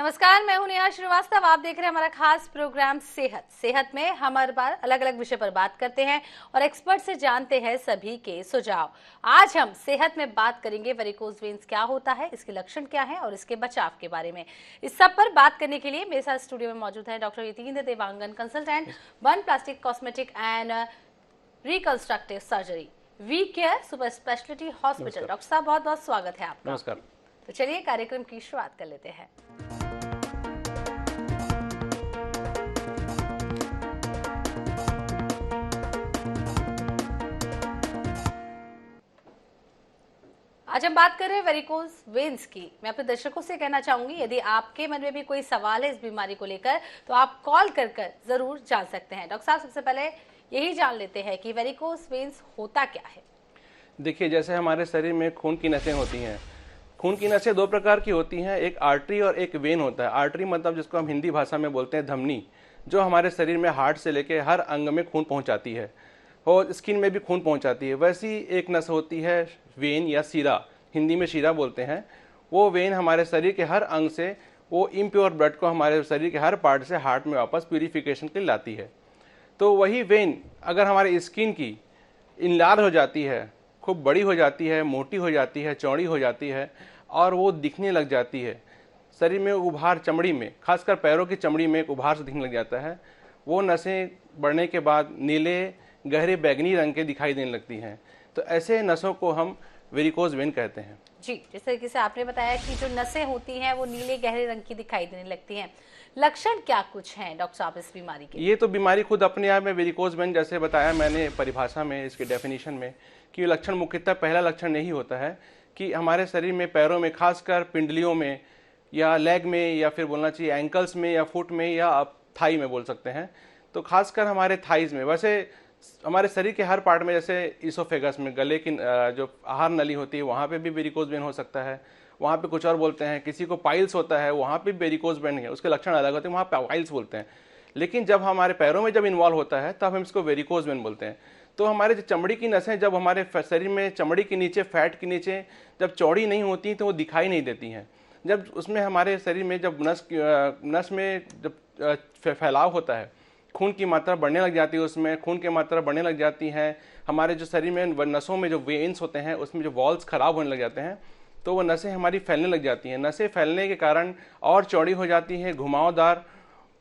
नमस्कार, मैं हूं नेहा श्रीवास्तव। आप देख रहे हैं हमारा खास प्रोग्राम सेहत में हम हर बार अलग अलग विषय पर बात करते हैं और एक्सपर्ट से जानते हैं सभी के सुझाव। आज हम सेहत में बात करेंगे वेरिकोज वेन्स क्या होता है, इसके लक्षण क्या हैं और इसके बचाव के बारे में। इस सब पर बात करने के लिए मेरे साथ स्टूडियो में मौजूद है doctor Yatindra Dewangan, consultant one plastic cosmetic and reconstructive surgery, V Care super speciality hospital. Doctor साहब, बहुत बहुत स्वागत है आपका। नमस्कार। तो चलिए कार्यक्रम की शुरुआत कर लेते हैं। आज हम बात कर रहे हैं वेरिकोज वेन्स की। मैं अपने दर्शकों से कहना चाहूंगी, यदि आपके मन में भी कोई सवाल है इस बीमारी को लेकर तो आप कॉल कर जरूर जान सकते हैं। डॉक्टर साहब, सबसे पहले यही जान लेते हैं कि वेरिकोज वेन्स होता क्या है। देखिए, जैसे हमारे शरीर में खून की नसें होती हैं। खून की नसें दो प्रकार की होती हैं, एक आर्टरी और एक वेन होता है। आर्टरी मतलब जिसको हम हिंदी भाषा में बोलते हैं धमनी, जो हमारे शरीर में हार्ट से लेके हर अंग में खून पहुंचाती है और स्किन में भी खून पहुंचाती है। वैसी एक नस होती है वेन या शीरा, हिंदी में शीरा बोलते हैं। वो वेन हमारे शरीर के हर अंग से वो इम्प्योर ब्लड को हमारे शरीर के हर पार्ट से हार्ट में वापस प्यूरिफिकेशन के लिए लाती है। तो वही वेन अगर हमारे स्किन की इनलार्ज हो जाती है, खूब बड़ी हो जाती है, मोटी हो जाती है, चौड़ी हो जाती है और वो दिखने लग जाती है, शरीर में उभार, चमड़ी में, खासकर पैरों की चमड़ी में एक उभार से दिखने लग जाता है। वो नसें बढ़ने के बाद नीले गहरे बैगनी रंग के दिखाई देने लगती हैं। तो ऐसे नसों को हम वेरिकोज वेन कहते हैं। जी, जिस तरीके से आपने बताया कि जो नसें होती हैं वो नीले गहरे रंग की दिखाई देने लगती हैं, लक्षण क्या कुछ हैं डॉक्टर साहब इस बीमारी के? ये तो बीमारी खुद अपने आप में वेरिकोज वेन, जैसे बताया मैंने परिभाषा में, इसके डेफिनेशन में, कि लक्षण मुख्यतः पहला लक्षण यही होता है कि हमारे शरीर में, पैरों में, खासकर पिंडलियों में या लेग में या फिर बोलना चाहिए एंकल्स में या फुट में या आप थाई में बोल सकते हैं, तो खासकर हमारे थाइज में, वैसे हमारे शरीर के हर पार्ट में, जैसे इसोफेगस में, गले की जो आहार नली होती है वहाँ पे भी वेरिकोज वेन हो सकता है। वहाँ पे कुछ और बोलते हैं, किसी को पाइल्स होता है वहाँ पे वेरिकोज वेन है, उसके लक्षण अलग होते हैं, वहाँ पाइल्स बोलते हैं। लेकिन जब हमारे पैरों में जब इन्वॉल्व होता है तब हम इसको वेरिकोज वेन बोलते हैं। तो हमारे जो चमड़ी की नसें जब हमारे शरीर में चमड़ी के नीचे, फैट के नीचे जब चौड़ी नहीं होती तो वो दिखाई नहीं देती हैं। जब उसमें हमारे शरीर में जब नस में जब फैलाव होता है, खून की मात्रा बढ़ने लग जाती है, उसमें खून की मात्रा बढ़ने लग जाती है, हमारे जो शरीर में नसों में जो वेन्स होते हैं उसमें जो वॉल्स खराब होने लग जाते हैं, तो वो नसें हमारी फैलने लग जाती हैं। नसें फैलने के कारण और चौड़ी हो जाती हैं, घुमावदार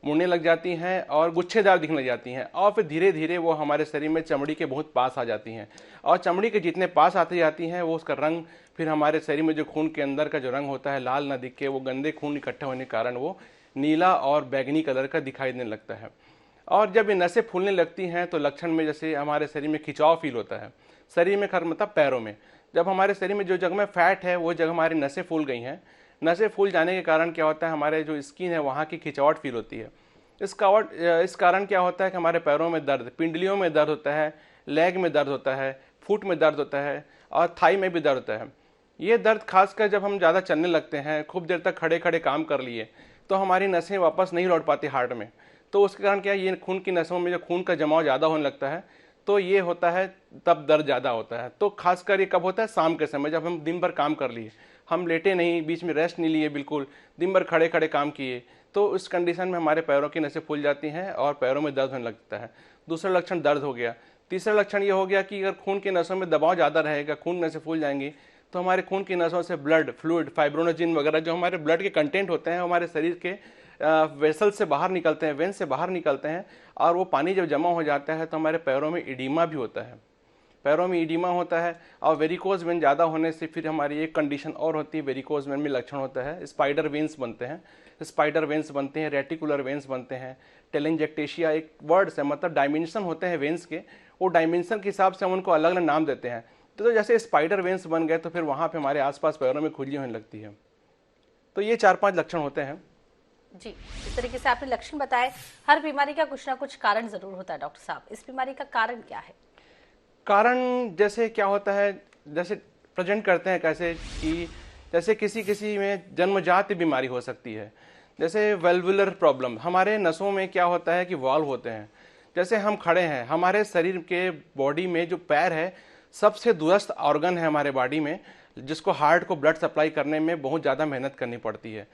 मुड़ने लग जाती हैं और गुच्छेदार दिखने लग जाती हैं और फिर धीरे धीरे वो हमारे शरीर में चमड़ी के बहुत पास आ जाती हैं। और चमड़ी के जितने पास आती जाती हैं वो उसका रंग, फिर हमारे शरीर में जो खून के अंदर का जो रंग होता है लाल ना दिख के, वो गंदे खून इकट्ठे होने के कारण वो नीला और बैगनी कलर का दिखाई देने लगता है। और जब ये नसें फूलने लगती हैं तो लक्षण में जैसे हमारे शरीर में खिंचाव फील होता है, शरीर में मतलब पैरों में, जब हमारे शरीर में जो जगह में फैट है वो जगह हमारी नसें फूल गई हैं। नसें फूल जाने के कारण क्या होता है, हमारे जो स्किन है वहाँ की खिंचावट फील होती है। इस कारण क्या होता है कि हमारे पैरों में दर्द, पिंडलियों में दर्द होता है, लेग में दर्द होता है, फुट में दर्द होता है और थाई में भी दर्द होता है। ये दर्द खासकर जब हम ज़्यादा चलने लगते हैं, खूब देर तक खड़े खड़े काम कर लिए, तो हमारी नसें वापस नहीं लौट पाती हार्ट में। तो उसके कारण क्या है, ये खून की नसों में जो खून का जमाव ज़्यादा होने लगता है, तो ये होता है, तब दर्द ज़्यादा होता है। तो खासकर ये कब होता है, शाम के समय, जब हम दिन भर काम कर लिए, हम लेटे नहीं, बीच में रेस्ट नहीं लिए, बिल्कुल दिन भर खड़े खड़े काम किए, तो उस कंडीशन में हमारे पैरों की नसें फूल जाती हैं और पैरों में दर्द होने लगता है। दूसरा लक्षण दर्द हो गया। तीसरा लक्षण ये हो गया कि अगर खून की नसों में दबाव ज़्यादा रहेगा, खून नसें फूल जाएंगी, तो हमारे खून की नसों से ब्लड फ्लूइड, फाइब्रोनोजिन वगैरह जो हमारे ब्लड के कंटेंट होते हैं हमारे शरीर के वेसल से बाहर निकलते हैं, वेन से बाहर निकलते हैं और वो पानी जब जमा हो जाता है तो हमारे पैरों में इडीमा भी होता है, पैरों में इडीमा होता है। और वेरिकोज वेन ज़्यादा होने से फिर हमारी एक कंडीशन और होती है, वेरिकोज वेन में लक्षण होता है स्पाइडर वेन्स बनते हैं, स्पाइडर वेन्स बनते हैं, रेटिकुलर वेन्स बनते हैं, टेलेंजेक्टेशिया एक वर्ड्स है, मतलब डायमेंशन होते हैं वेन्स के, वो डायमेंशन के हिसाब से हम उनको अलग अलग नाम देते हैं। तो जैसे स्पाइडर वेन्स बन गए तो फिर वहाँ पे हमारे आसपास पैरों में खुजली होने लगती है। तो ये 4-5 लक्षण होते हैं। जी, इस तरीके से आपने लक्षण बताए। हर बीमारी का कुछ ना कुछ कारण जरूर होता है डॉक्टर साहब, इस बीमारी का कारण क्या है? कारण जैसे क्या होता है, जैसे प्रेजेंट करते हैं कैसे कि जैसे किसी किसी में जन्मजात बीमारी हो सकती है, जैसे वेल्वुलर प्रॉब्लम, हमारे नसों में क्या होता है कि वॉल्व होते हैं। जैसे हम खड़े हैं, हमारे शरीर के बॉडी में जो पैर है सबसे दूरस्थ ऑर्गन है हमारे बॉडी में, जिसको हार्ट को ब्लड सप्लाई करने में बहुत ज़्यादा मेहनत करनी पड़ती है।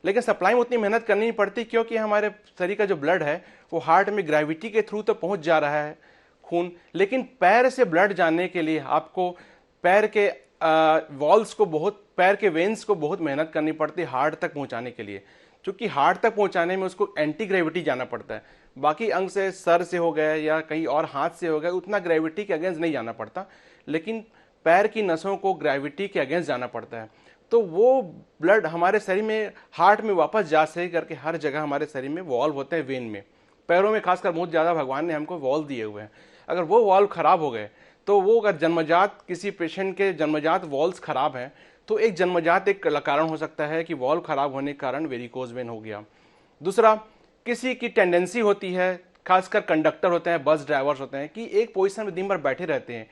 लेकिन सप्लाई में उतनी मेहनत करनी नहीं पड़ती, क्योंकि हमारे शरीर का जो ब्लड है वो हार्ट में ग्रेविटी के थ्रू तो पहुंच जा रहा है खून, लेकिन पैर से ब्लड जाने के लिए आपको पैर के वॉल्स को पैर के वेन्स को बहुत मेहनत करनी पड़ती है हार्ट तक पहुंचाने के लिए। क्योंकि हार्ट तक पहुंचाने में उसको एंटी ग्रेविटी जाना पड़ता है, बाकी अंग से, सर से हो गए या कहीं और हाथ से हो गए, उतना ग्रेविटी के अगेंस्ट नहीं जाना पड़ता, लेकिन पैर की नसों को ग्रेविटी के अगेंस्ट जाना पड़ता है। तो वो ब्लड हमारे शरीर में हार्ट में वापस जा सही करके हर जगह हमारे शरीर में वॉल्व होते हैं वेन में, पैरों में खासकर बहुत ज़्यादा भगवान ने हमको वॉल्व दिए हुए हैं। अगर वो वॉल्व खराब हो गए तो वो अगर जन्मजात किसी पेशेंट के जन्मजात वॉल्व्स खराब हैं तो एक जन्मजात एक कारण हो सकता है कि वॉल्व खराब होने के कारण वेरिकोज वेन हो गया। दूसरा, किसी की टेंडेंसी होती है, खासकर कंडक्टर होते हैं, बस ड्राइवर्स होते हैं, कि एक पोजीशन में दिन भर बैठे रहते हैं,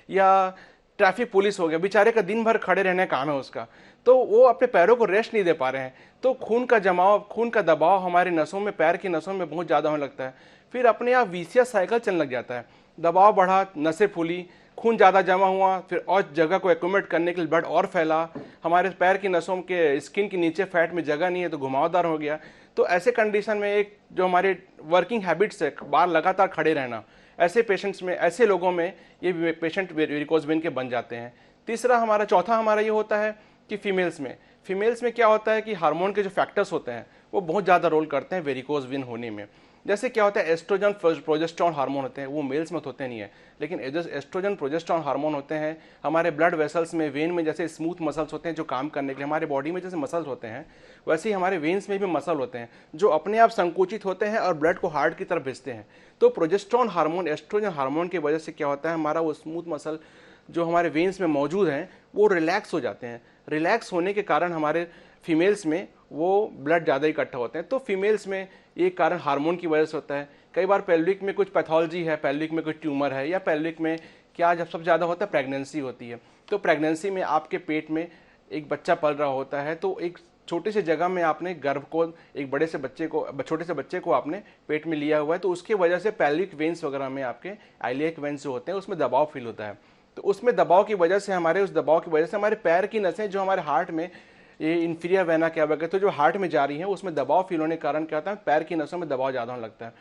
या ट्रैफिक पुलिस हो गया, बेचारे का दिन भर खड़े रहने का काम है उसका, तो वो अपने पैरों को रेस्ट नहीं दे पा रहे हैं, तो खून का जमाव, खून का दबाव हमारे नसों में, पैर की नसों में बहुत ज़्यादा होने लगता है। फिर अपने आप विशियस साइकिल चलने लग जाता है, दबाव बढ़ा, नसें फूली, खून ज़्यादा जमा हुआ, फिर और जगह को एकोमोडेट करने के लिए ब्लड और फैला, हमारे पैर की नसों के स्किन के नीचे फैट में जगह नहीं है तो घुमावदार हो गया। तो ऐसे कंडीशन में एक जो हमारे वर्किंग हैबिट्स है, बार लगातार खड़े रहना, ऐसे पेशेंट्स में, ऐसे लोगों में ये पेशेंट वेरिकोज वेन के बन जाते हैं। चौथा हमारा ये होता है कि फीमेल्स में क्या होता है कि हार्मोन के जो फैक्टर्स होते हैं वो बहुत ज़्यादा रोल करते हैं वेरिकोज वेन होने में। जैसे क्या होता है, एस्ट्रोजन प्रोजेस्टेरॉन हार्मोन होते हैं, वो मेल्स में होते नहीं है, लेकिन एस्ट्रोजन प्रोजेस्टेरॉन हार्मोन होते हैं हमारे ब्लड वेसल्स में, वेन में, जैसे स्मूथ मसल्स होते हैं जो काम करने के लिए, हमारे बॉडी में जैसे मसल्स होते हैं वैसे ही हमारे वेन्स में भी मसल होते हैं जो अपने आप संकुचित होते हैं और ब्लड को हार्ट की तरफ भेजते हैं। तो प्रोजेस्टेरॉन हार्मोन, एस्ट्रोजन हार्मोन की वजह से क्या होता है, हमारा वो स्मूथ मसल जो हमारे वेन्स में मौजूद हैं वो रिलैक्स हो जाते हैं। रिलैक्स होने के कारण हमारे फीमेल्स में वो ब्लड ज़्यादा इकट्ठा होते हैं। तो फीमेल्स में एक कारण हार्मोन की वजह से होता है। कई बार पेल्विक में कुछ पैथोलॉजी है, पेल्विक में कुछ ट्यूमर है, या पेल्विक में क्या जब सबसे ज़्यादा होता है प्रेगनेंसी होती है, तो प्रेगनेंसी में आपके पेट में एक बच्चा पल रहा होता है, तो एक छोटी सी जगह में आपने गर्भ को, एक छोटे से बच्चे को आपने पेट में लिया हुआ है, तो उसकी वजह से पेल्विक वेन्स वगैरह में आपके आइलियक वेन्स जो होते हैं उसमें दबाव फील होता है। तो उसमें दबाव की वजह से हमारे पैर की नसें जो हमारे हार्ट में, ये इंफीरियर वेना क्या कहते हैं, तो जो हार्ट में जा रही है उसमें दबाव फील होने के कारण क्या होता है, पैर की नसों में दबाव ज़्यादा होने लगता है।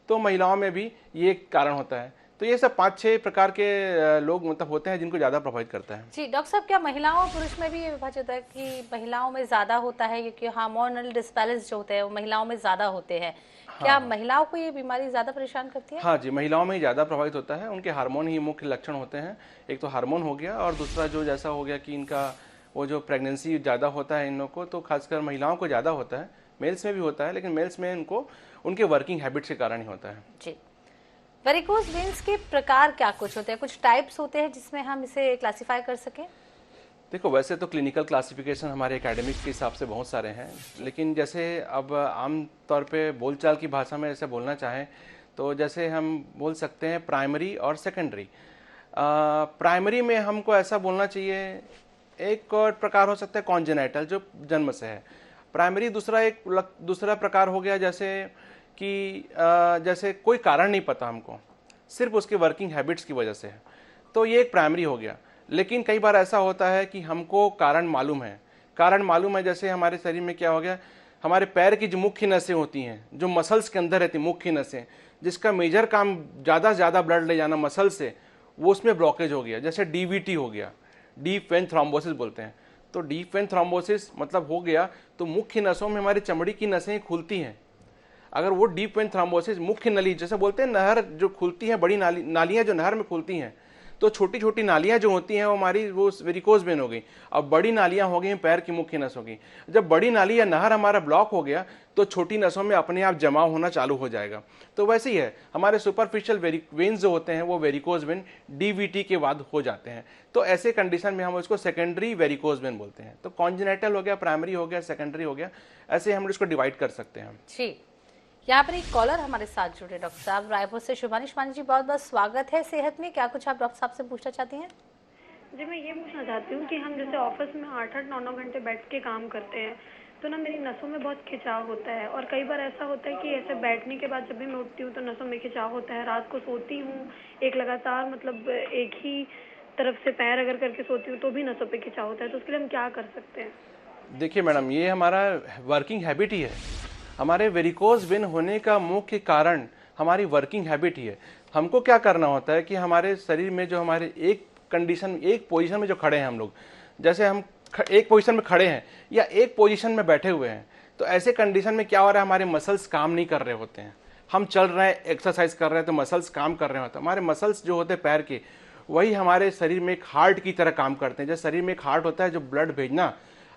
तो महिलाओं में भी ये कारण होता है। तो ये सब 5-6 प्रकार के लोग मतलब होते हैं जिनको ज़्यादा प्रभावित करता है। जी डॉक्टर साहब, क्या महिलाओं और पुरुष में भी ये विभाजित है कि महिलाओं में ज़्यादा होता है, क्योंकि हार्मोनल डिस्बैलेंस जो होते हैं वो महिलाओं में ज़्यादा होते हैं? क्या महिलाओं को ये बीमारी ज़्यादा परेशान करती है? हाँ जी, महिलाओं में ही ज़्यादा प्रभावित होता है, उनके हार्मोन ही मुख्य लक्षण होते हैं। एक तो हार्मोन हो गया, और दूसरा जो जैसा हो गया कि इनका वो जो प्रेगनेंसी ज़्यादा होता है इन लोगों को, तो खासकर महिलाओं को ज़्यादा होता है, मेल्स में भी होता है, लेकिन मेल्स में इनको उनके वर्किंग हैबिट्स के कारण ही होता है। जी, वेरिकोज वेन्स के प्रकार क्या कुछ होते हैं, कुछ टाइप्स होते हैं जिसमें हम इसे क्लासिफाई कर सकें? देखो, वैसे तो क्लिनिकल क्लासिफिकेशन हमारे एकेडमिक के हिसाब से बहुत सारे हैं, लेकिन जैसे अब आम तौर पे बोलचाल की भाषा में ऐसे बोलना चाहें तो जैसे हम बोल सकते हैं प्राइमरी और सेकेंडरी। प्राइमरी में हमको ऐसा बोलना चाहिए, एक और प्रकार हो सकता है कॉन्जेनाइटल जो जन्म से है प्राइमरी। दूसरा प्रकार हो गया जैसे कि जैसे कोई कारण नहीं पता हमको, सिर्फ उसके वर्किंग हैबिट्स की वजह से है, तो ये एक प्राइमरी हो गया। लेकिन कई बार ऐसा होता है कि हमको कारण मालूम है, जैसे हमारे शरीर में क्या हो गया, हमारे पैर की जो मुख्य नसें होती हैं, जो मसल्स के अंदर रहती हैं मुख्य नसें, जिसका मेजर काम ज़्यादा से ज़्यादा ब्लड ले जाना मसल से, वो उसमें ब्लॉकेज हो गया, जैसे डीवीटी हो गया, डीप वेन थ्रोम्बोसिस बोलते हैं। तो डीप वेन थ्रोम्बोसिस मतलब हो गया तो मुख्य नसों में हमारी चमड़ी की नसें खुलती हैं। अगर वो डीप वेन थ्रोम्बोसिस, मुख्य नली जैसे बोलते हैं, नहर जो खुलती है, बड़ी नालियाँ जो नहर में खुलती हैं, तो छोटी छोटी नालियाँ जो होती हैं वो हमारी वो वेरिकोज वेन हो गई। अब बड़ी नालियाँ हो गई पैर की मुख्य नसों की। जब बड़ी नाली या नहर हमारा ब्लॉक हो गया तो छोटी नसों में अपने आप जमा होना चालू हो जाएगा। तो वैसे ही है, हमारे सुपरफिशियल वेन्स जो होते हैं वो वेरिकोज वेन डीवीटी के बाद हो जाते हैं। तो ऐसे कंडीशन में हम उसको सेकेंडरी वेरिकोज वेन बोलते हैं। तो कॉन्जेनाइटल हो गया, प्राइमरी हो गया, सेकेंडरी हो गया, ऐसे हम इसको डिवाइड कर सकते हैं। जी, यहाँ पर एक कॉलर हमारे साथ जुड़े डॉक्टर साहब, रायपुर से शुभानी जी, बहुत बहुत स्वागत है सेहत में। क्या कुछ आप डॉक्टर साहब से पूछना चाहती हैं? जी, मैं ये पूछना चाहती हूँ कि हम जैसे ऑफिस में 8-8, 9-9 घंटे बैठ के काम करते हैं, तो ना मेरी नसों में बहुत खिंचाव होता है, और कई बार ऐसा होता है कि ऐसे बैठने के बाद जब भी मैं उठती हूँ तो नसों में खिंचाव होता है। रात को सोती हूँ एक लगातार, मतलब एक ही तरफ से पैर अगर करके सोती हूँ तो भी नसों पे खिंचाव होता है, तो उसके लिए हम क्या कर सकते हैं? देखिए मैडम, ये हमारा वर्किंग हैबिट ही है। हमारे वेरिकोज वेन होने का मुख्य कारण हमारी वर्किंग हैबिट ही है। हमको क्या करना होता है कि हमारे शरीर में जो हमारे एक कंडीशन, एक पोजीशन में जो खड़े हैं हम लोग, जैसे हम एक पोजीशन में खड़े हैं या एक पोजीशन में बैठे हुए हैं, तो ऐसे कंडीशन में क्या हो रहा है, हमारे मसल्स काम नहीं कर रहे होते हैं। हम चल रहे हैं, एक्सरसाइज कर रहे हैं, तो मसल्स काम कर रहे होते हैं। हमारे मसल्स जो होते हैं पैर के, वही हमारे शरीर में एक हार्ट की तरह काम करते हैं। जैसे शरीर में एक हार्ट होता है जो ब्लड भेजना,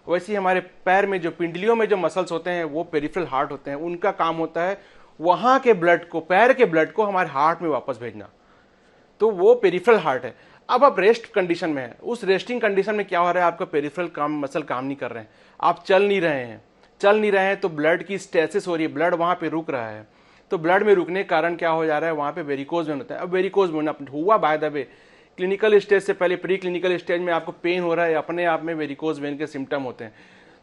वैसे ही हमारे पैर में जो पिंडलियों में जो मसल्स होते हैं वो पेरिफेरल हार्ट होते हैं। उनका काम होता है वहां के ब्लड को, पैर के ब्लड को हमारे हार्ट में वापस भेजना। तो वो पेरिफेरल हार्ट है। अब आप रेस्ट कंडीशन में है, उस रेस्टिंग कंडीशन में क्या हो रहा है, आपका पेरिफेरल काम मसल काम नहीं कर रहे हैं, आप चल नहीं रहे हैं, तो ब्लड की स्टेसिस हो रही है, ब्लड वहां पे रुक रहा है। तो ब्लड में रुकने के कारण क्या हो जा रहा है, वहां पे वेरिकोज वेन होता है। अब वेरिकोज वेन हुआ by the way, clinical stage से पहले प्री क्लिनिकल स्टेज में आपको पेन हो रहा है, अपने आप में वेरिकोज वेन के सिम्टम होते हैं।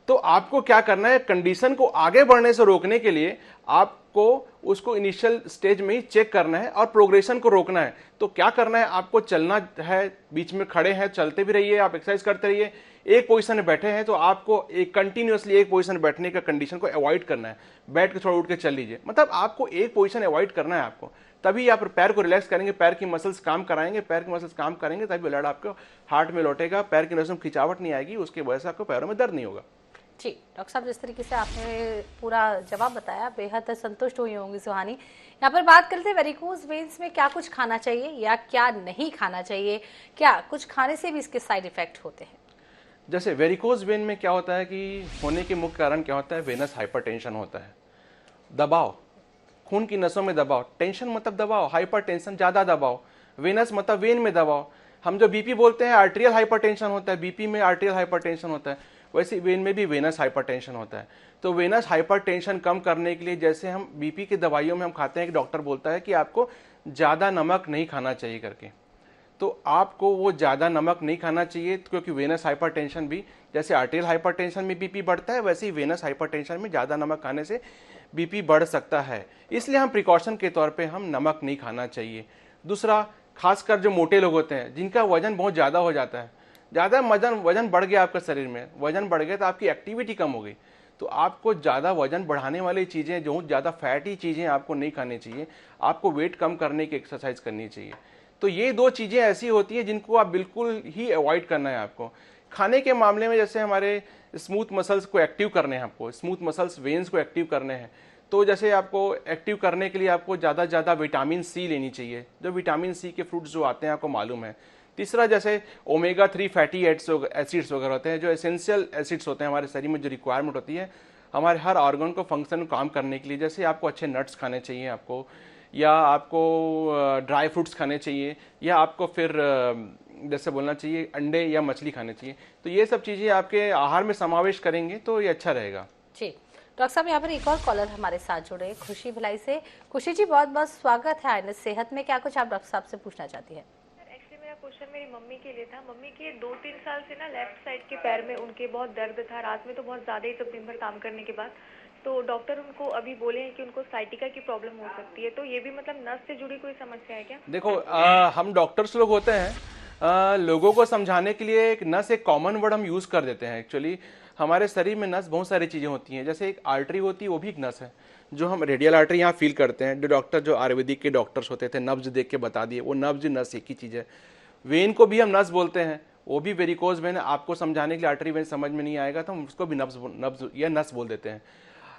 तो आपको क्या करना है, कंडीशन को आगे बढ़ने से रोकने के लिए आपको उसको इनिशियल स्टेज में ही चेक करना है और प्रोग्रेशन को रोकना है। तो क्या करना है, आपको चलना है, बीच में खड़े हैं चलते भी रहिए, आप एक्सरसाइज करते रहिए। एक पोजीशन में बैठे हैं तो आपको एक कंटिन्यूअसली एक पोजीशन में बैठने का कंडीशन को अवॉइड करना है। बैठ के थोड़ा उठ के चल लीजिए, मतलब आपको एक पोजीशन अवॉइड करना है आपको। तभी आप पैर को रिलैक्स करेंगे, पैर की मसल्स काम कराएंगे, पैर की मसल्स काम करेंगे तभी ब्लड आपको हार्ट में लौटेगा, पैर की नसों में खिंचावट नहीं आएगी, उसकी वजह से आपको पैरों में दर्द नहीं होगा। जी डॉक्टर साहब, जिस तरीके से आपने पूरा जवाब बताया, बेहद संतुष्ट हुई होंगी सुहानी। यहाँ पर बात करते हैं वेरिकोज वेन्स में क्या कुछ खाना चाहिए या क्या नहीं खाना चाहिए, क्या कुछ खाने से भी इसके साइड इफेक्ट होते हैं? जैसे वेरिकोज वेन में क्या होता है कि होने के मुख्य कारण क्या होता है, वेनस हाइपरटेंशन होता है, दबाव, खून की नसों में दबाव। टेंशन मतलब दबाव, हाइपरटेंशन ज्यादा दबाव, वेनस मतलब वेन में दबाव। हम जो बीपी बोलते हैं आर्टेरियल हाइपरटेंशन होता है, बीपी में आर्टेरियल हाइपरटेंशन होता है, वैसे वेन में भी वेनस हाइपरटेंशन होता है। तो वेनस हाइपरटेंशन कम करने के लिए जैसे हम बीपी की दवाइयों में हम खाते हैं कि डॉक्टर बोलता है कि आपको ज़्यादा नमक नहीं खाना चाहिए करके, तो आपको वो ज़्यादा नमक नहीं खाना चाहिए, क्योंकि वेनस हाइपरटेंशन भी जैसे आर्टेरियल हाइपरटेंशन में बीपी बढ़ता है, वैसे ही वेनस हाइपरटेंशन में ज़्यादा नमक खाने से बीपी बढ़ सकता है। इसलिए हम प्रिकॉशन के तौर पे हम नमक नहीं खाना चाहिए। दूसरा, खासकर जो मोटे लोग होते हैं जिनका वजन बहुत ज़्यादा हो जाता है, ज़्यादा वजन बढ़ गया आपका शरीर में, वजन बढ़ गया तो आपकी एक्टिविटी कम हो गई, तो आपको ज़्यादा वजन बढ़ाने वाली चीज़ें, जो ज़्यादा फैटी चीज़ें आपको नहीं खानी चाहिए। आपको वेट कम करने की एक्सरसाइज करनी चाहिए। तो ये दो चीज़ें ऐसी होती हैं जिनको आप बिल्कुल ही अवॉइड करना है आपको। खाने के मामले में जैसे हमारे स्मूथ मसल्स को एक्टिव करने हैं, आपको स्मूथ मसल्स वेन्स को एक्टिव करने हैं, तो जैसे आपको एक्टिव करने के लिए आपको ज़्यादा से ज़्यादा विटामिन सी लेनी चाहिए, जो विटामिन सी के फ्रूट्स जो आते हैं आपको मालूम है। तीसरा, जैसे ओमेगा 3 फैटी एसिड्स वगैरह होते हैं, जो एसेंशियल एसिड्स होते हैं हमारे शरीर में, जो रिक्वायरमेंट होती है हमारे हर ऑर्गन को फंक्शन काम करने के लिए। जैसे आपको अच्छे नट्स खाने चाहिए आपको, या आपको ड्राई फ्रूट्स खाने चाहिए, या आपको फिर जैसे बोलना चाहिए अंडे या मछली खाने चाहिए। तो ये सब चीज़ें आपके आहार में समावेश करेंगे तो ये अच्छा रहेगा। जी डॉक्टर साहब, यहाँ पर एक और कॉलर हमारे साथ जुड़े खुशी भिलाई से। खुशी जी, बहुत बहुत स्वागत है आईएनएस सेहत में। क्या कुछ आप डॉक्टर साहब से पूछना चाहती हैं? एक्चुअली मेरा क्वेश्चन मेरी मम्मी के लिए था। मम्मी के 2-3 साल से ना लेफ्ट साइड के पैर में उनके बहुत दर्द था, रात में तो बहुत ज़्यादा ही, सब दिन भर काम करने के बाद। तो डॉक्टर उनको अभी बोले हैं कि उनको साइटिका की प्रॉब्लम हो सकती है, तो ये भी मतलब नस से जुड़ी कोई समस्या है क्या? देखो, हम डॉक्टर्स लोग होते हैं, लोगों को समझाने के लिए एक नस, एक कॉमन वर्ड हम यूज़ कर देते हैं। एक्चुअली हमारे शरीर में नस बहुत सारी चीज़ें होती हैं, जैसे एक आर्टरी होती है, वो भी एक नस है, जो हम रेडियल आर्टरी यहाँ फील करते हैं। जो डॉक्टर, जो आयुर्वेदिक के डॉक्टर्स होते थे, नब्ज देख के बता दिए, वो नब्ज नस एक ही चीज़ है। वेन को भी हम नस बोलते हैं, वो भी वेरिकोज वेन। आपको समझाने के लिए आर्टरी वेन समझ में नहीं आएगा तो हम उसको भी नब्ज या नस बोल देते हैं।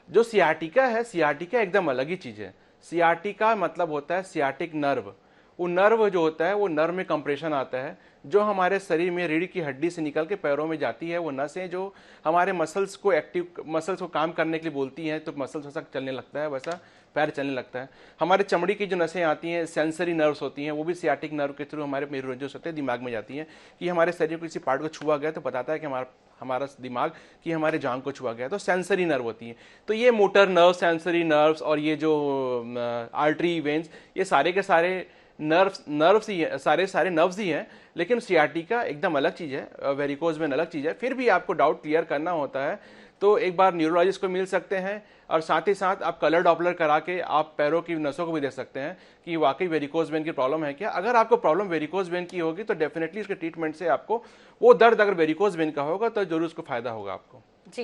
जो सियाटिका है, सियाटिका एकदम अलग ही चीज़ है। सियाटिका मतलब होता है सियाटिक नर्व। वो नर्व जो होता है, वो नर्व में कंप्रेशन आता है, जो हमारे शरीर में रीढ़ की हड्डी से निकल के पैरों में जाती है। वो नसें जो हमारे मसल्स को काम करने के लिए बोलती हैं, तो मसल्स वैसा चलने लगता है, वैसा पैर चलने लगता है। हमारे चमड़ी की जो नसें आती हैं, सेंसरी नर्व्स होती हैं, वो भी सियाटिक नर्व के थ्रू हमारे मेरुरज्जु होते हैं, दिमाग में जाती हैं। कि हमारे शरीर को किसी पार्ट को छुआ गया तो बताता है कि हमारा दिमाग कि हमारे जांग को छुआ गया, तो सेंसरी नर्व होती है। तो ये मोटर नर्व, सेंसरी नर्व्स और ये जो आर्टरी वेन्स, ये सारे के सारे नर्व्स ही है, सारे नर्व्स ही हैं। लेकिन सियाटिका एकदम अलग चीज़ है, वेरिकोज वेन अलग चीज़ है। फिर भी आपको डाउट क्लियर करना होता है तो एक बार न्यूरोलॉजिस्ट को मिल सकते हैं, और साथ ही साथ आप कलर डॉपलर करा के आप पैरों की नसों को भी देख सकते हैं कि वाकई वेरिकोज वेन की प्रॉब्लम है क्या। अगर आपको प्रॉब्लम वेरिकोज वेन की होगी तो डेफिनेटली उसके ट्रीटमेंट से आपको वो दर्द, अगर वेरिकोज वेन का होगा तो जरूर उसको फायदा होगा आपको। जी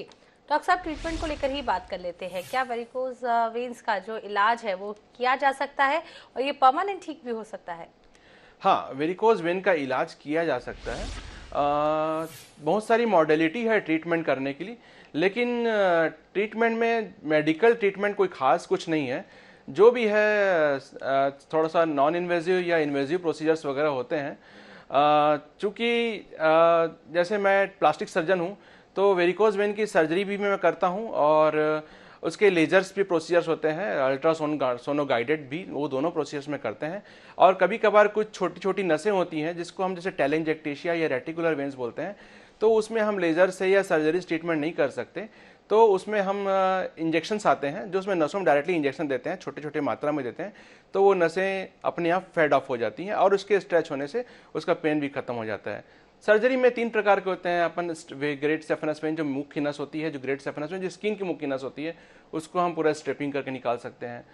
डॉक्टर साहब, ट्रीटमेंट को लेकर ही बात कर लेते हैं। क्या वेरिकोज वेन्स का जो इलाज है वो किया जा सकता है और ये परमानेंट ठीक भी हो सकता है? हाँ, वेरिकोज वेन का इलाज किया जा सकता है। बहुत सारी मॉडलिटी है ट्रीटमेंट करने के लिए, लेकिन ट्रीटमेंट में मेडिकल ट्रीटमेंट कोई खास कुछ नहीं है। जो भी है थोड़ा सा नॉन इन्वेजिव या इन्वेजिव प्रोसीजर्स वगैरह होते हैं। चूँकि जैसे मैं प्लास्टिक सर्जन हूँ, तो वेरिकोज वेन की सर्जरी भी मैं करता हूँ, और उसके लेजर्स भी प्रोसीजर्स होते हैं, सोनो गाइडेड भी, वो दोनों प्रोसीजर्स में करते हैं। और कभी कभार कुछ छोटी छोटी नसें होती हैं जिसको हम जैसे टेलेंजेक्टेशिया या रेटिकुलर वेन्स बोलते हैं, तो उसमें हम लेजर से या सर्जरी ट्रीटमेंट नहीं कर सकते। तो उसमें हम इंजेक्शंस आते हैं जो उसमें नसों में डायरेक्टली इंजेक्शन देते हैं, छोटे छोटे मात्रा में देते हैं, तो वो नसें अपने आप फेड ऑफ हो जाती हैं और उसके स्ट्रेच होने से उसका पेन भी खत्म हो जाता है। सर्जरी में 3 प्रकार के होते हैं। अपन ग्रेट सेफेनस वेन, जो मुख्य नस होती है, जो ग्रेट सेफेनस वेन जो स्किन की मुख्य नस होती है, उसको हम पूरा स्ट्रेपिंग करके निकाल सकते हैं।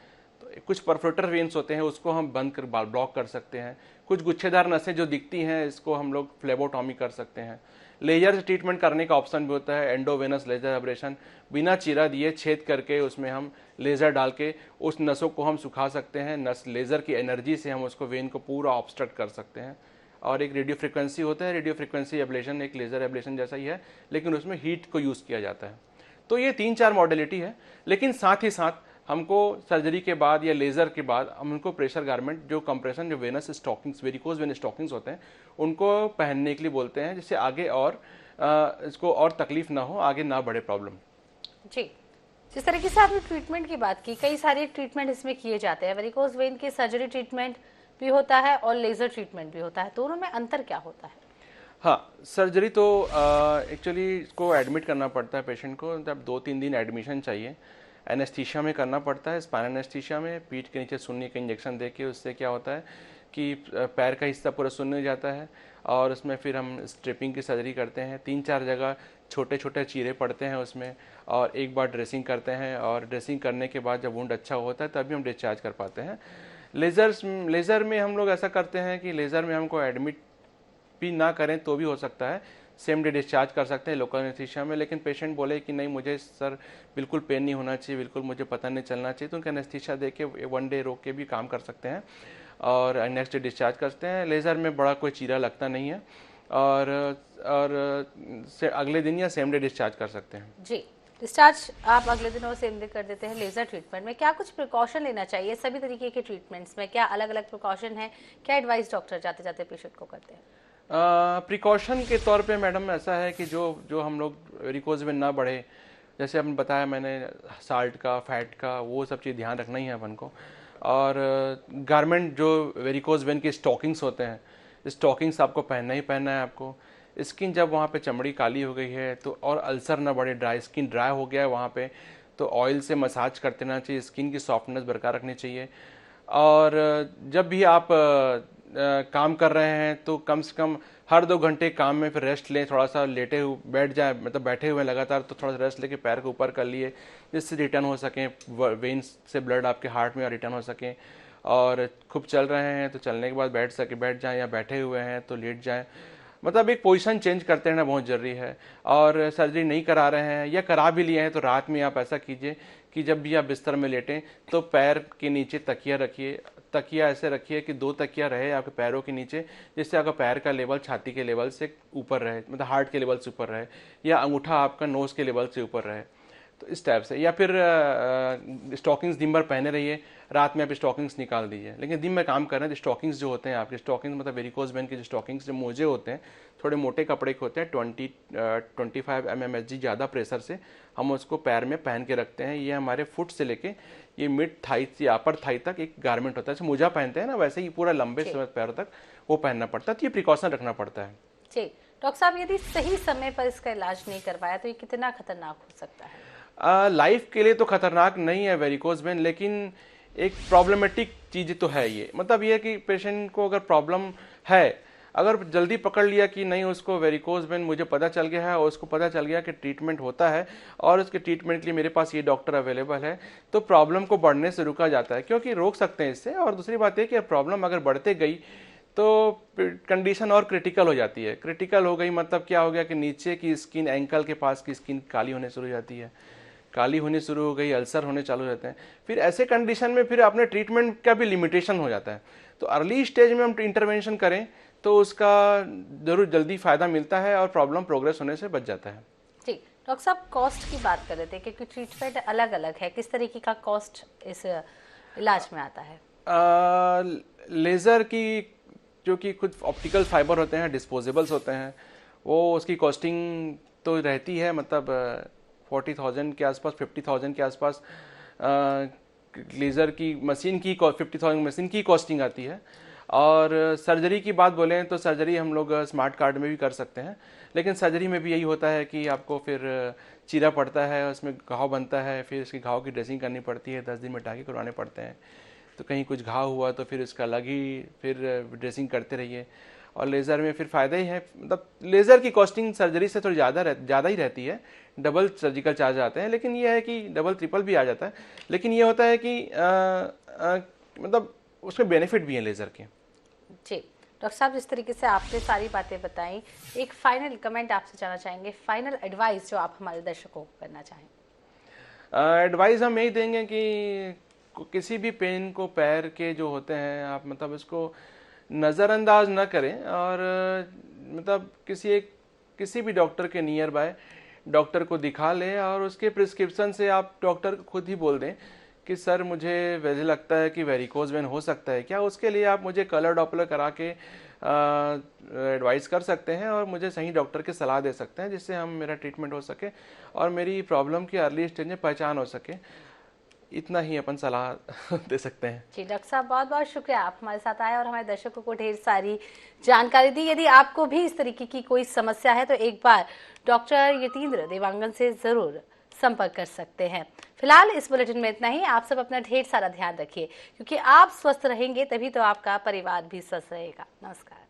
तो कुछ परफोरेटर वेन्स होते हैं, उसको हम बंद कर ब्लॉक कर सकते हैं। कुछ गुच्छेदार नसें जो दिखती हैं, इसको हम लोग फ्लेबोटॉमी कर सकते हैं। लेजर से ट्रीटमेंट करने का ऑप्शन भी होता है, एंडोवेनस लेजर एब्रेशन, बिना चीरा दिए छेद करके उसमें हम लेजर डाल के उस नसों को हम सुखा सकते हैं। नस लेजर की एनर्जी से हम उसको वेन को पूरा ऑब्स्ट्रक्ट कर सकते हैं। और एक रेडियो फ्रिक्वेंसी होता है, रेडियो फ्रिक्वेंसी एब्लेशन एक लेजर एब्लेशन जैसा ही है, लेकिन उसमें हीट को यूज़ किया जाता है। तो ये 3-4 मॉडलिटी है, लेकिन साथ ही साथ हमको सर्जरी के बाद या लेजर के बाद हम उनको प्रेशर गारमेंट, जो कंप्रेशन, जो venous stockings, varicose vein stockings होते हैं, उनको पहनने के लिए बोलते हैं, जिससे आगे और इसको और तकलीफ ना हो, आगे ना बढ़े प्रॉब्लम। जी, जिस तरीके से आपने ट्रीटमेंट की बात की, कई सारे ट्रीटमेंट इसमें किए जाते हैं। वेरिकोज वेन की सर्जरी ट्रीटमेंट भी होता है और लेजर ट्रीटमेंट भी होता है, दोनों में अंतर क्या होता है? हाँ, सर्जरी तो एक्चुअली इसको एडमिट करना पड़ता है पेशेंट को, तब 2-3 दिन एडमिशन चाहिए। एनेस्थीसिया में करना पड़ता है, स्पाइनल एनेस्थीसिया में, पीठ के नीचे सुन्नी का इंजेक्शन देके। उससे क्या होता है कि पैर का हिस्सा पूरा सुन्न हो जाता है, और उसमें फिर हम स्ट्रिपिंग की सर्जरी करते हैं। 3-4 जगह छोटे छोटे चीरे पड़ते हैं उसमें, और एक बार ड्रेसिंग करते हैं, और ड्रेसिंग करने के बाद जब वुंड अच्छा होता है तभी हम डिस्चार्ज कर पाते हैं। लेज़र में हम लोग ऐसा करते हैं कि लेज़र में हमको एडमिट भी ना करें तो भी हो सकता है, सेम डे डिस्चार्ज कर सकते हैं लोकल एनेस्थीसिया में। लेकिन पेशेंट बोले कि नहीं, मुझे सर बिल्कुल पेन नहीं होना चाहिए, बिल्कुल मुझे पता नहीं चलना चाहिए, तो उनका एनेस्थीसिया दे के 1 डे रोक के भी काम कर सकते हैं और नेक्स्ट डे डिस्चार्ज करते हैं। लेज़र में बड़ा कोई चीरा लगता नहीं है, और अगले दिन या सेम डे डिस्चार्ज कर सकते हैं। जी, डिस्चार्ज आप अगले दिन और सेम डे कर देते हैं। लेजर ट्रीटमेंट में क्या कुछ प्रिकॉशन लेना चाहिए? सभी तरीके के ट्रीटमेंट्स में क्या अलग अलग प्रिकॉशन है? क्या एडवाइस डॉक्टर जाते जाते पेशेंट को करते हैं? प्रिकॉशन के तौर पे मैडम ऐसा है कि जो हम लोग वेरिकोज वेन ना बढ़े, जैसे आपने बताया मैंने, साल्ट का, फैट का, वो सब चीज़ ध्यान रखना ही है अपन को। और गारमेंट जो वेरिकोज वेन के स्टॉकिंग्स होते हैं, स्टॉकिंग्स आपको पहनना ही पहनना है आपको। स्किन जब वहाँ पे चमड़ी काली हो गई है तो, और अल्सर ना बढ़े, ड्राई स्किन ड्राई हो गया है वहाँ पे, तो ऑयल से मसाज करते रहना चाहिए, स्किन की सॉफ्टनेस बरकरार रखनी चाहिए। और जब भी आप काम कर रहे हैं तो कम से कम हर 2 घंटे काम में फिर रेस्ट लें, थोड़ा सा लेटे हुए बैठ जाए, मतलब बैठे हुए लगातार, तो थोड़ा सा रेस्ट लेके पैर को ऊपर कर लिए, जिससे रिटर्न हो सकें, वेन्स से ब्लड आपके हार्ट में रिटर्न हो सकें। और खूब चल रहे हैं तो चलने के बाद बैठ जाएं, या बैठे हुए हैं तो लेट जाएं, मतलब एक पोजीशन चेंज करते रहना बहुत ज़रूरी है। और सर्जरी नहीं करा रहे हैं या करा भी लिए हैं तो रात में आप ऐसा कीजिए कि जब भी आप बिस्तर में लेटें तो पैर के नीचे तकिया रखिए। तकिया ऐसे रखिए कि 2 तकिया रहे आपके पैरों के नीचे, जिससे आपका पैर का लेवल छाती के लेवल से ऊपर रहे, मतलब हार्ट के लेवल से ऊपर रहे, या अंगूठा आपका नोज़ के लेवल से ऊपर रहे, तो इस टाइप से। या फिर स्टॉकिंग्स दिन भर पहने रहिए, रात में आप स्टॉकिंग्स निकाल दीजिए। लेकिन दिन में काम कर रहे हैं तो स्टॉकिंग्स जो होते हैं आपके, स्टॉकिंग्स मतलब वेरिकोज वेन के जो स्टॉकिंग्स, जो मोजे होते हैं, थोड़े मोटे कपड़े के होते हैं, 20-25 mmHg ज़्यादा प्रेशर से हम उसको पैर में पहन के रखते हैं। ये हमारे फुट से लेके ये मिड थाई या अपर थाई तक एक गारमेंट होता है, जैसे मोजा पहनते हैं ना, वैसे ही पूरा लंबे समय पैरों तक वो पहनना पड़ता है। तो ये प्रिकॉशन रखना पड़ता है। जी डॉक्टर साहब, यदि सही समय पर इसका इलाज नहीं करवाया तो ये कितना खतरनाक हो सकता है? लाइफ के लिए तो खतरनाक नहीं है वेरिकोज वेन, लेकिन एक प्रॉब्लमेटिक चीज़ तो है ये। मतलब ये कि पेशेंट को अगर प्रॉब्लम है, अगर जल्दी पकड़ लिया कि नहीं उसको वेरिकोज वेन मुझे पता चल गया है, और उसको पता चल गया कि ट्रीटमेंट होता है और उसके ट्रीटमेंट के लिए मेरे पास ये डॉक्टर अवेलेबल है, तो प्रॉब्लम को बढ़ने से रुका जाता है, क्योंकि रोक सकते हैं इससे। और दूसरी बात है कि प्रॉब्लम अगर बढ़ते गई तो कंडीशन और क्रिटिकल हो जाती है। क्रिटिकल हो गई मतलब क्या हो गया कि नीचे की स्किन, एंकल के पास की स्किन काली होने शुरू हो जाती है, काली होनी शुरू हो गई, अल्सर होने चालू हो जाते हैं। फिर ऐसे कंडीशन में फिर अपने ट्रीटमेंट का भी लिमिटेशन हो जाता है। तो अर्ली स्टेज में हम इंटरवेंशन करें तो उसका जरूर जल्दी फायदा मिलता है और प्रॉब्लम प्रोग्रेस होने से बच जाता है। जी डॉक्टर साहब, कॉस्ट की बात कर रहे थे क्योंकि ट्रीटमेंट अलग अलग है, किस तरीके का कॉस्ट इस इलाज में आता है? लेज़र की जो कि खुद ऑप्टिकल फाइबर होते हैं, डिस्पोजेबल्स होते हैं, वो उसकी कॉस्टिंग तो रहती है मतलब 40,000 के आसपास, 50,000 के आसपास लेज़र की मशीन की 50,000 मशीन की कॉस्टिंग आती है। और सर्जरी की बात बोलें तो सर्जरी हम लोग स्मार्ट कार्ड में भी कर सकते हैं, लेकिन सर्जरी में भी यही होता है कि आपको फिर चीरा पड़ता है, उसमें घाव बनता है, फिर उसके घाव की ड्रेसिंग करनी पड़ती है, 10 दिन में टाँके करवाने पड़ते हैं। तो कहीं कुछ घाव हुआ तो फिर इसका अलग ही फिर ड्रेसिंग करते रहिए। और लेज़र में फिर फ़ायदा ही है, मतलब लेज़र की कॉस्टिंग सर्जरी से थोड़ी ज़्यादा ही रहती है, डबल सर्जिकल चार्ज आते हैं, लेकिन ये है कि डबल ट्रिपल भी आ जाता है। लेकिन ये होता है कि मतलब उसमें बेनिफिट भी हैं लेज़र के। जी डॉक्टर साहब, जिस तरीके से आपने सारी बातें बताई, एक फाइनल कमेंट आपसे जानना चाहेंगे, फाइनल एडवाइस जो आप हमारे दर्शकों को करना चाहें। एडवाइस हम यही देंगे कि किसी भी पेन को पैर के जो होते हैं आप मतलब इसको नज़रअंदाज ना करें, और मतलब किसी भी डॉक्टर के नियर बाय डॉक्टर को दिखा लें और उसके प्रिस्क्रिप्शन से आप डॉक्टर को खुद ही बोल दें कि सर मुझे वैसे लगता है कि वेरिकोज वेन हो सकता है क्या। उसके लिए आप मुझे कलर डॉपलर करा के एडवाइस कर सकते हैं और मुझे सही डॉक्टर की सलाह दे सकते हैं, जिससे हम मेरा ट्रीटमेंट हो सके और मेरी प्रॉब्लम की अर्ली स्टेज में पहचान हो सके। इतना ही अपन सलाह दे सकते हैं। जी डॉक्टर साहब, बहुत बहुत शुक्रिया, आप हमारे साथ आए और हमारे दर्शकों को ढेर सारी जानकारी दी। यदि आपको भी इस तरीके की कोई समस्या है तो एक बार डॉक्टर यतीन्द्र देवांगन से जरूर संपर्क कर सकते हैं। फिलहाल इस बुलेटिन में इतना ही। आप सब अपना ढेर सारा ध्यान रखिए, क्योंकि आप स्वस्थ रहेंगे तभी तो आपका परिवार भी स्वस्थ रहेगा। नमस्कार।